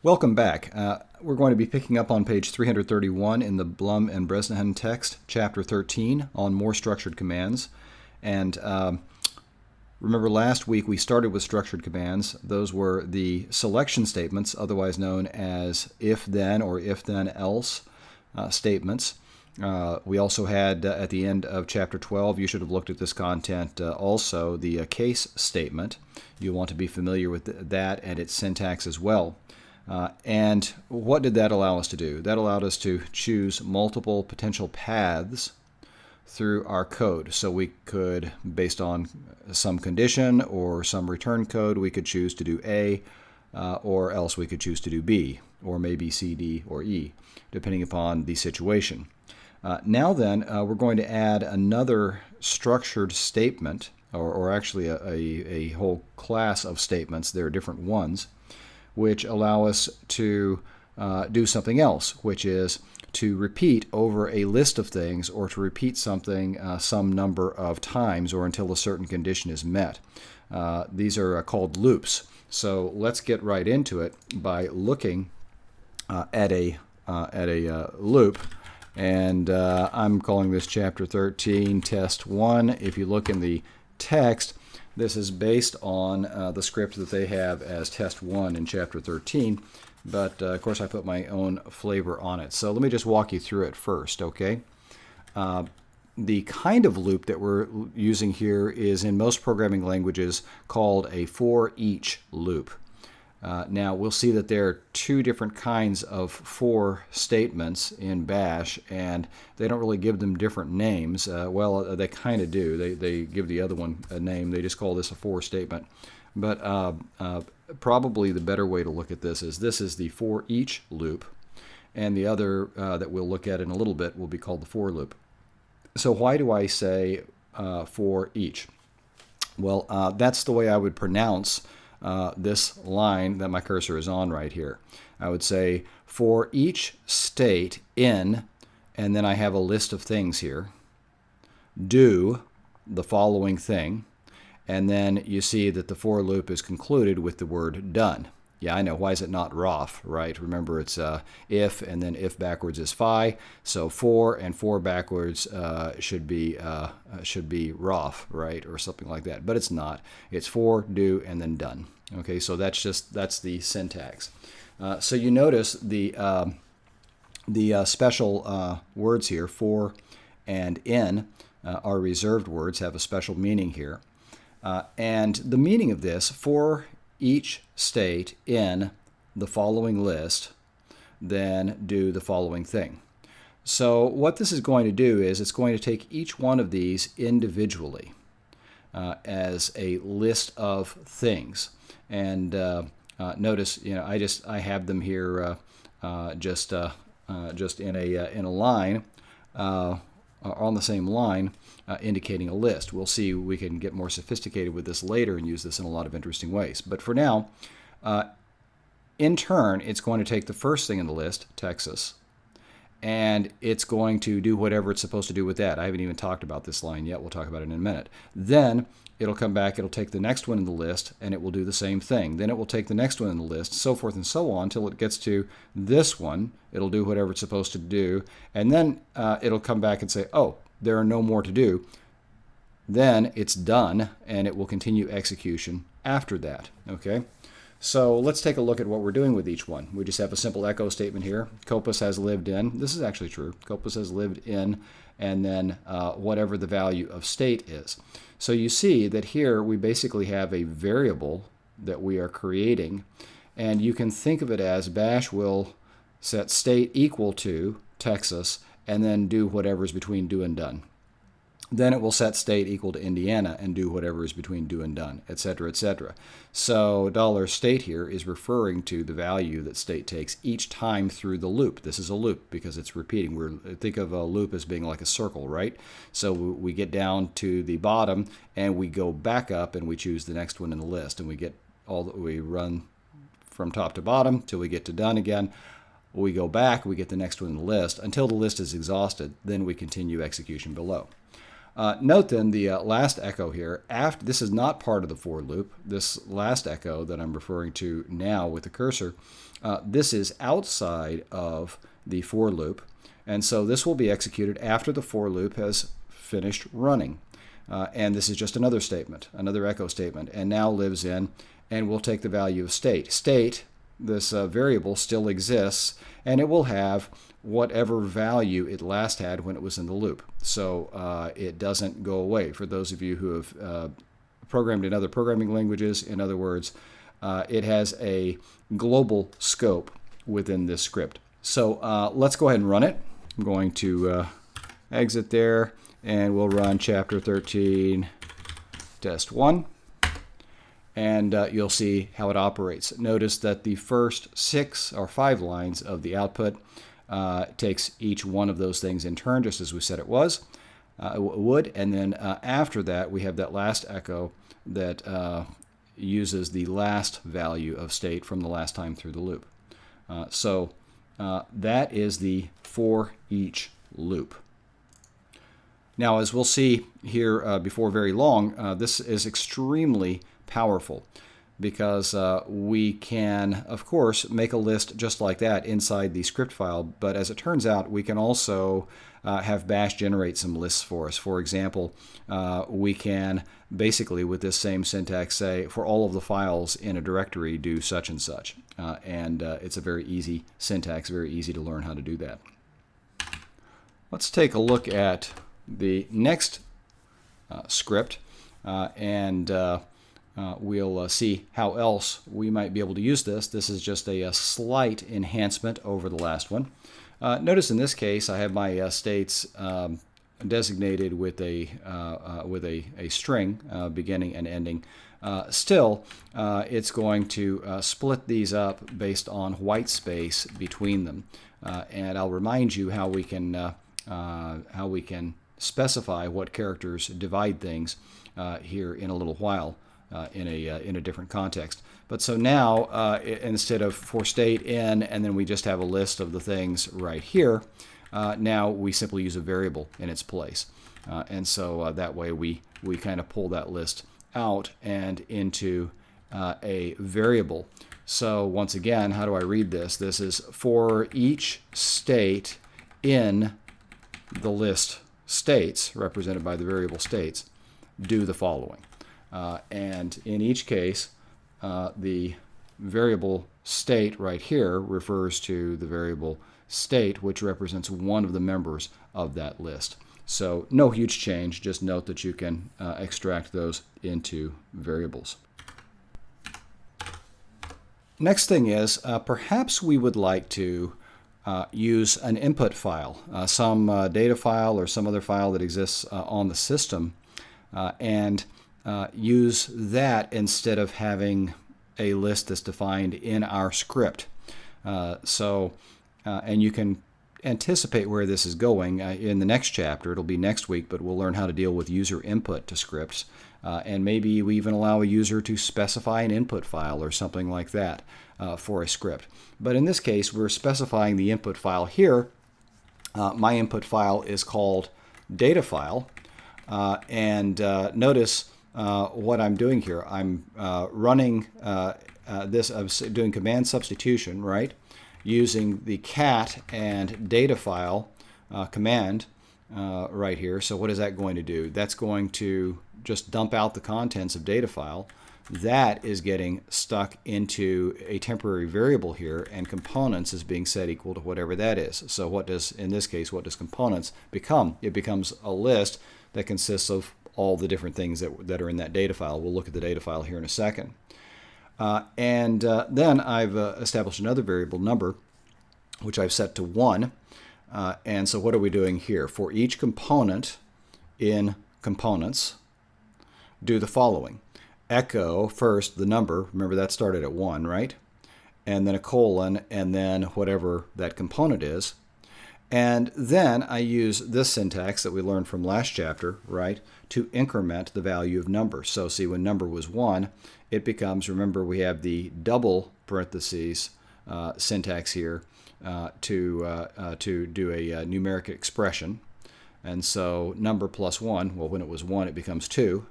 Welcome back. We're going to be picking up on page 331 in the Blum and Bresnahan text, chapter 13, on more structured commands. And remember last week we started with structured commands. Those were the selection statements, otherwise known as if-then or if-then-else statements. We also had, at the end of chapter 12, you should have looked at this content also, the case statement. You want to be familiar with that and its syntax as well. And what did that allow us to do? That allowed us to choose multiple potential paths through our code. So we could, based on some condition or some return code, we could choose to do A, or else we could choose to do B, or maybe C, D, or E, depending upon the situation. Now then, we're going to add another structured statement, or actually a whole class of statements. There are different ones, which allow us to do something else, which is to repeat over a list of things or to repeat something some number of times or until a certain condition is met. These are called loops. So let's get right into it by looking at a loop. And I'm calling this chapter 13, test 1. If you look in the text, this is based on the script that they have as test 1 in chapter 13, but of course I put my own flavor on it. So let me just walk you through it first, okay? The kind of loop that we're using here is in most programming languages called a for each loop. Now we'll see that there are two different kinds of for statements in Bash, and they don't really give them different names. Well, they kind of do. They give the other one a name. They just call this a for statement. But probably the better way to look at this is the for each loop, and the other that we'll look at in a little bit will be called the for loop. So why do I say for each? Well, that's the way I would pronounce this line that my cursor is on right here. I would say for each state in, and then I have a list of things here, do the following thing, and then you see that the for loop is concluded with the word done. Yeah, I know. Why is it not rof, right? Remember, it's if, and then if backwards is phi. So for and for backwards should be rof, right, or something like that. But it's not. It's for, do, and then done. Okay, so that's the syntax. So you notice the special words here, for and in, are reserved words, have a special meaning here. And the meaning of this, for each state in the following list, then do the following thing. So what this is going to do is it's going to take each one of these individually as a list of things. And notice, I have them here just in a line, on the same line, indicating a list. We'll see we can get more sophisticated with this later and use this in a lot of interesting ways. But for now, in turn, it's going to take the first thing in the list, Texas, and it's going to do whatever it's supposed to do with that. I haven't even talked about this line yet. We'll talk about it in a minute. Then it'll come back, it'll take the next one in the list, and it will do the same thing. Then it will take the next one in the list, so forth and so on, until it gets to this one. It'll do whatever it's supposed to do, and then it'll come back and say, oh, there are no more to do. Then it's done, and it will continue execution after that. Okay? So let's take a look at what we're doing with each one. We just have a simple echo statement here. Copus has lived in. This is actually true. Copus has lived in, and then whatever the value of state is. So you see that here we basically have a variable that we are creating, and you can think of it as Bash will set state equal to Texas and then do whatever is between do and done. Then it will set state equal to Indiana and do whatever is between do and done, etc., etc. So $state here is referring to the value that state takes each time through the loop. This is a loop because it's repeating. Think of a loop as being like a circle, right? So we get down to the bottom and we go back up and we choose the next one in the list, and we run from top to bottom till we get to done again. We go back, we get the next one in the list until the list is exhausted. Then we continue execution below. Note then the last echo here. After this is not part of the for loop. This last echo that I'm referring to now with the cursor, this is outside of the for loop, and so this will be executed after the for loop has finished running. And this is just another statement, another echo statement, and now lives in, and we'll take the value of state. State, this variable, still exists, and it will have whatever value it last had when it was in the loop. So it doesn't go away. For those of you who have programmed in other programming languages, in other words, it has a global scope within this script. So let's go ahead and run it. I'm going to exit there, and we'll run chapter 13, test 1. And you'll see how it operates. Notice that the first 6 or 5 lines of the output takes each one of those things in turn, just as we said it would. And then after that, we have that last echo that uses the last value of state from the last time through the loop. So that is the for each loop. Now, as we'll see here before very long, this is extremely powerful because we can, of course, make a list just like that inside the script file, but as it turns out, we can also have Bash generate some lists for us. For example, we can basically, with this same syntax, say, for all of the files in a directory, do such and such. And it's a very easy syntax, very easy to learn how to do that. Let's take a look at the next script, and we'll see how else we might be able to use this. This is just a slight enhancement over the last one. Notice in this case I have my states designated with a string beginning and ending. Still, it's going to split these up based on white space between them, and I'll remind you how we can specify what characters divide things here in a little while. In a different context. But so now, instead of for state in, and then we just have a list of the things right here, now we simply use a variable in its place. And so that way we kind of pull that list out and into a variable. So once again, how do I read this? This is for each state in the list states, represented by the variable states, do the following. And in each case, the variable state right here refers to the variable state, which represents one of the members of that list. So no huge change, just note that you can extract those into variables. Next thing is, perhaps we would like to use an input file, some data file or some other file that exists on the system, and use that instead of having a list that's defined in our script. And you can anticipate where this is going in the next chapter. It'll be next week, but we'll learn how to deal with user input to scripts. And maybe we even allow a user to specify an input file or something like that for a script. But in this case, we're specifying the input file here. My input file is called data file. And notice what I'm doing here. I'm running this, I'm doing command substitution, right? Using the cat and data file command right here. So what is that going to do? That's going to just dump out the contents of data file. That is getting stuck into a temporary variable here, and components is being set equal to whatever that is. So what does, in this case, what does components become? It becomes a list that consists of all the different things that are in that data file. We'll look at the data file here in a second. And then I've established another variable, number, which I've set to 1. And so what are we doing here? For each component in components, do the following. Echo first the number, remember that started at 1, right? And then a colon, and then whatever that component is. And then I use this syntax that we learned from last chapter, right, to increment the value of number. So see, when number was 1, it becomes, remember we have the double parentheses syntax here to do a numeric expression. And so number plus 1, well, when it was 1, it becomes 2,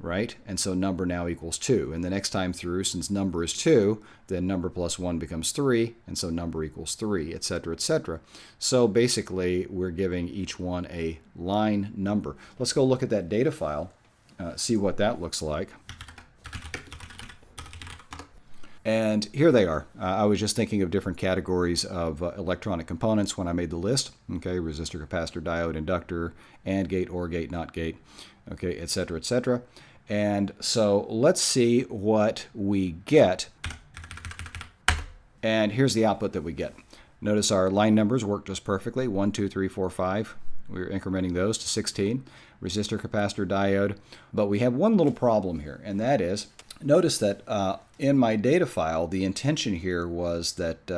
right? And so number now equals 2. And the next time through, since number is 2, then number plus 1 becomes 3, and so number equals 3, etc., etc. So basically, we're giving each one a line number. Let's go look at that data file, see what that looks like. And here they are. I was just thinking of different categories of electronic components when I made the list. Okay, resistor, capacitor, diode, inductor, AND gate, OR gate, NOT gate, okay, etc., etc. And so let's see what we get. And here's the output that we get. Notice our line numbers work just perfectly. 1, 2, 3, 4, 5. We're incrementing those to 16. Resistor, capacitor, diode. But we have one little problem here, and that is, notice that in my data file, the intention here was that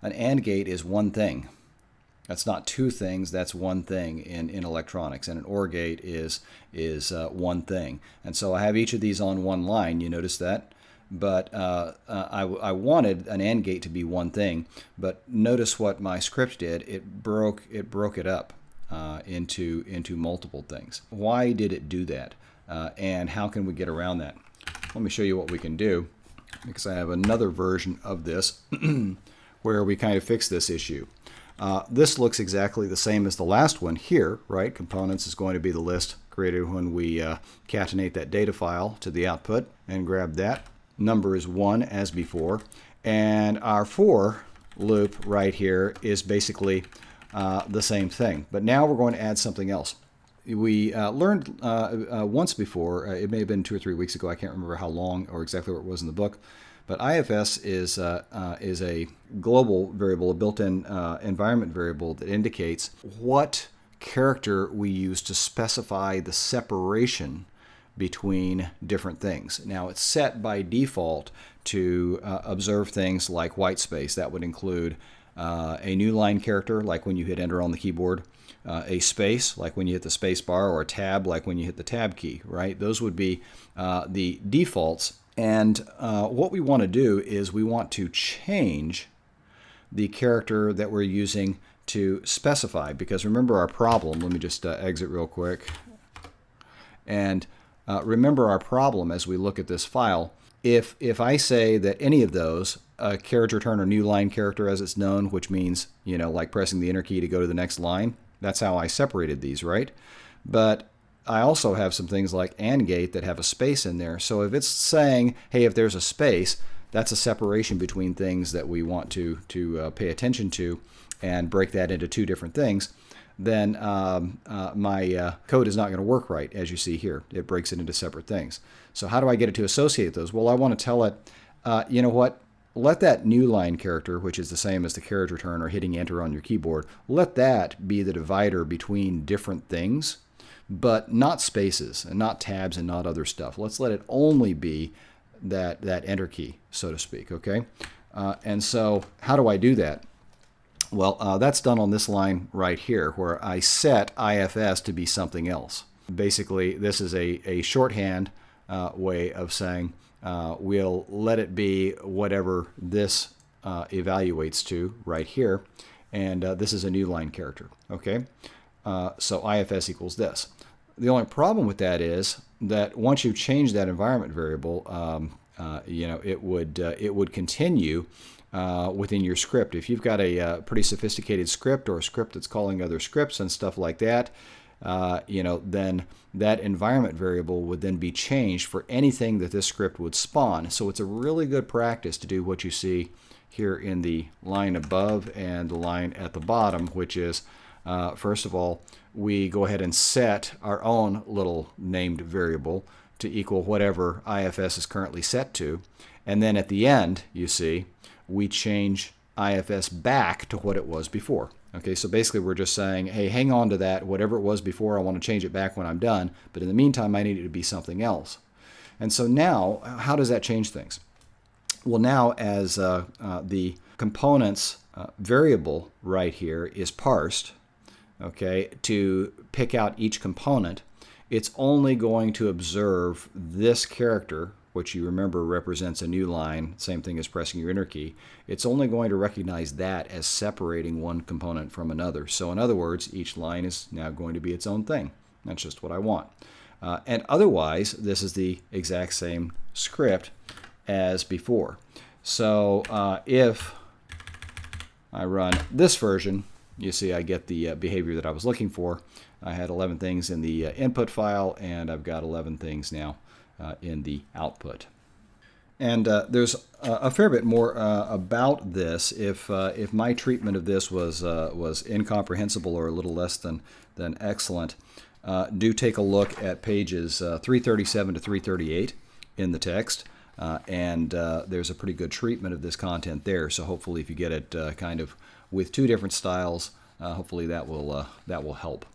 an AND gate is one thing. That's not two things, that's one thing in electronics. And an OR gate is one thing. And so I have each of these on one line, you notice that? But I wanted an AND gate to be one thing, but notice what my script did. It broke it up into multiple things. Why did it do that? And how can we get around that? Let me show you what we can do, because I have another version of this where we kind of fix this issue. This looks exactly the same as the last one here, right? Components is going to be the list created when we catenate that data file to the output and grab that. Number is 1 as before. And our for loop right here is basically the same thing. But now we're going to add something else. We learned once before, it may have been 2 or 3 weeks ago, I can't remember how long or exactly where it was in the book, but IFS is a global variable, a built-in environment variable that indicates what character we use to specify the separation between different things. Now, it's set by default to observe things like white space. That would include a new line character, like when you hit enter on the keyboard, a space, like when you hit the space bar, or a tab, like when you hit the tab key, right? Those would be the defaults. And what we want to do is we want to change the character that we're using to specify, because remember our problem, let me just exit real quick. And remember our problem as we look at this file. If I say that any of those, a carriage return or new line character as it's known, which means, you know, like pressing the enter key to go to the next line, that's how I separated these, right? But I also have some things like AND gate that have a space in there. So if it's saying, hey, if there's a space, that's a separation between things that we want to pay attention to and break that into two different things, then my code is not going to work right, as you see here. It breaks it into separate things. So how do I get it to associate those? Well, I want to tell it, you know what? Let that new line character, which is the same as the carriage return or hitting enter on your keyboard, let that be the divider between different things, but not spaces and not tabs and not other stuff. Let's let it only be that enter key, so to speak, okay? And so how do I do that? Well, that's done on this line right here, where I set IFS to be something else. Basically, this is a shorthand way of saying we'll let it be whatever this evaluates to right here, and this is a new line character, okay? So IFS equals this. The only problem with that is that once you change that environment variable, you know, it would continue within your script. If you've got a pretty sophisticated script, or a script that's calling other scripts and stuff like that, you know, then that environment variable would then be changed for anything that this script would spawn. So it's a really good practice to do what you see here in the line above and the line at the bottom, which is, first of all, we go ahead and set our own little named variable to equal whatever IFS is currently set to. And then at the end, you see, we change IFS back to what it was before. Okay, so basically we're just saying, hey, hang on to that, whatever it was before, I want to change it back when I'm done, but in the meantime, I need it to be something else. And so now, how does that change things? Well, now as the components variable right here is parsed, okay, to pick out each component, it's only going to observe this character, which you remember represents a new line, same thing as pressing your enter key, it's only going to recognize that as separating one component from another. So in other words, each line is now going to be its own thing. That's just what I want. And otherwise, this is the exact same script as before. So if I run this version, you see I get the behavior that I was looking for. I had 11 things in the input file, and I've got 11 things now in the output. And there's a fair bit more about this. If my treatment of this was incomprehensible or a little less than excellent, do take a look at pages 337 to 338 in the text. And there's a pretty good treatment of this content there. So hopefully if you get it kind of with two different styles, hopefully that will help.